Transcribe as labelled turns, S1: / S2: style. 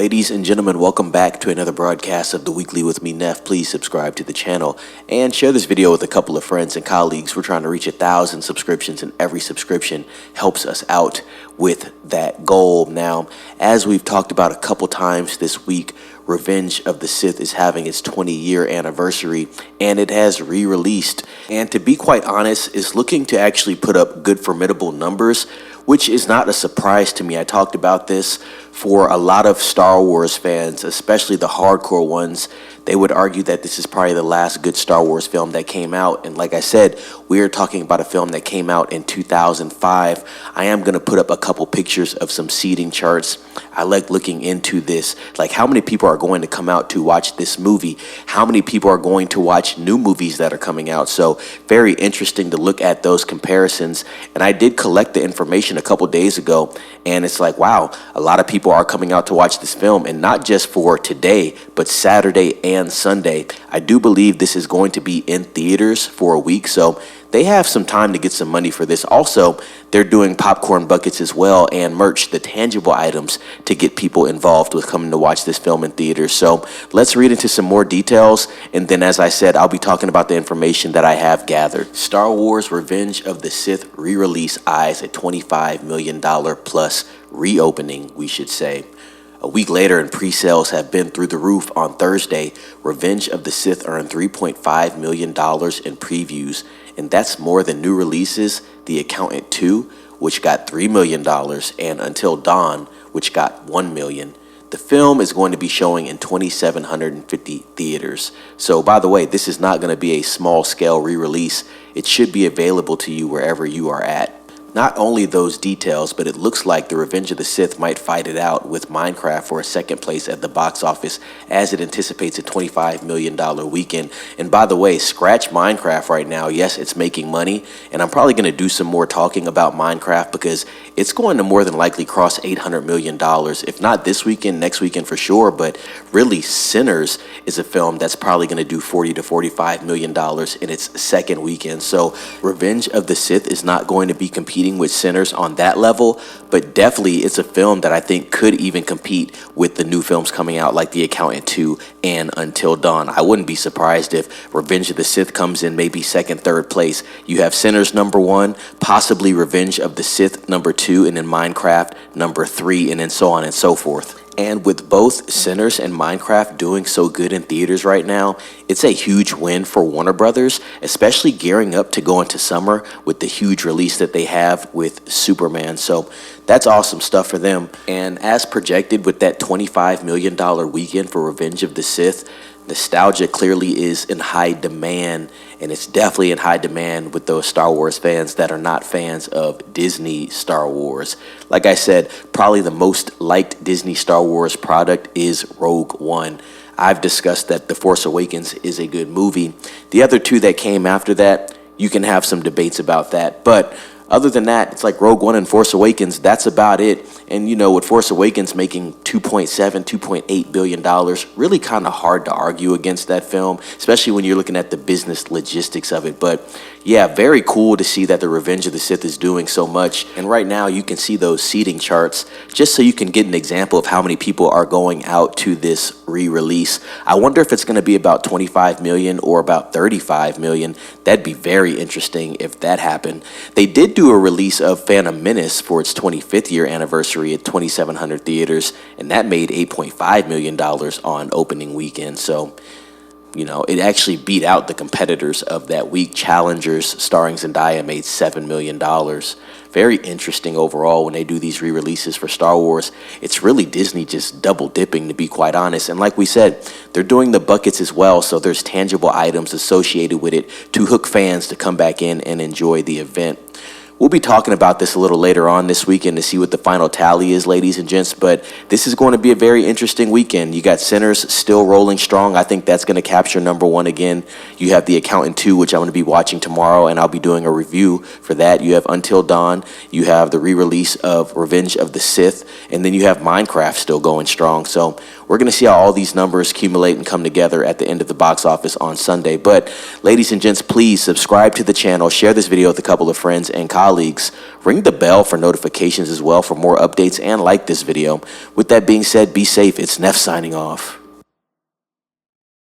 S1: Ladies and gentlemen, welcome back to another broadcast of The Weekly with me, Neff. Please subscribe to the channel and share this video with a couple of friends and colleagues. We're trying to reach 1,000 subscriptions, and every subscription helps us out with that goal. Now, as we've talked about a couple times this week, Revenge of the Sith is having its 20-year anniversary, and it has re-released. And to be quite honest, it's looking to actually put up good, formidable numbers, which is not a surprise to me. I talked about this for a lot of Star Wars fans, especially the hardcore ones. They would argue that this is probably the last good Star Wars film that came out. And like I said, we are talking about a film that came out in 2005. I am going to put up a couple pictures of some seating charts. I like looking into this, like how many people are going to come out to watch this movie, how many people are going to watch new movies that are coming out. So very interesting to look at those comparisons. And I did collect the information a couple days ago, and it's like, wow, a lot of people are coming out to watch this film, and not just for today, but Saturday and Sunday. I do believe this is going to be in theaters for a week, so they have some time to get some money for this. Also, they're doing popcorn buckets as well and merch, the tangible items to get people involved with coming to watch this film in theaters. So let's read into some more details, and then as I said, I'll be talking about the information that I have gathered. Star Wars Revenge of the Sith re-release eyes a $25 million plus reopening, we should say. A week later, and pre-sales have been through the roof. On Thursday, Revenge of the Sith earned $3.5 million in previews, and that's more than new releases The Accountant 2, which got $3 million, and Until Dawn, which got $1 million. The film is going to be showing in 2,750 theaters. So, by the way, this is not going to be a small-scale re-release. It should be available to you wherever you are at. Not only those details, but it looks like the Revenge of the Sith might fight it out with Minecraft for a second place at the box office, as it anticipates a $25 million weekend. And by the way, scratch Minecraft right now. Yes, it's making money, and I'm probably going to do some more talking about Minecraft because it's going to more than likely cross $800 million, if not this weekend, next weekend for sure. But really, Sinners is a film that's probably going to do $40 to $45 million in its second weekend. So Revenge of the Sith is not going to be competing with Sinners on that level, but definitely it's a film that I think could even compete with the new films coming out like The Accountant 2 and Until Dawn. I wouldn't be surprised if Revenge of the Sith comes in maybe second, third place. You have Sinners #1, possibly Revenge of the Sith #2, and then Minecraft #3, and then so on and so forth. And with both Sinners and Minecraft doing so good in theaters right now, it's a huge win for Warner Brothers, especially gearing up to go into summer with the huge release that they have with Superman. So that's awesome stuff for them. And as projected with that $25 million weekend for Revenge of the Sith, nostalgia clearly is in high demand, and it's definitely in high demand with those Star Wars fans that are not fans of Disney Star Wars. Like I said, probably the most liked Disney Star Wars product is Rogue One. I've discussed that The Force Awakens is a good movie. The other two that came after that, you can have some debates about that, but other than that, it's like Rogue One and Force Awakens, that's about it. And, you know, with Force Awakens making $2.7, $2.8 billion, really kind of hard to argue against that film, especially when you're looking at the business logistics of it. But, yeah, very cool to see that the Revenge of the Sith is doing so much. And right now, you can see those seating charts just so you can get an example of how many people are going out to this re-release. I wonder if it's going to be about 25 million or about 35 million. That'd be very interesting if that happened. They did do a release of Phantom Menace for its 25th year anniversary at 2,700 theaters, and that made $8.5 million on opening weekend. So, you know, it actually beat out the competitors of that week. Challengers, starring Zendaya, made $7 million. Very interesting overall when they do these re-releases for Star Wars. It's really Disney just double dipping, to be quite honest. And like we said, they're doing the buckets as well, so there's tangible items associated with it to hook fans to come back in and enjoy the event. We'll be talking about this a little later on this weekend to see what the final tally is, ladies and gents, but this is going to be a very interesting weekend. You got Sinners still rolling strong. I think that's going to capture #1 again. You have The Accountant 2, which I'm going to be watching tomorrow, and I'll be doing a review for that. You have Until Dawn. You have the re-release of Revenge of the Sith, and then you have Minecraft still going strong. So we're going to see how all these numbers accumulate and come together at the end of the box office on Sunday. But ladies and gents, please subscribe to the channel, share this video with a couple of friends and colleagues, ring the bell for notifications as well for more updates, and like this video. With that being said, be safe. It's Neff signing off.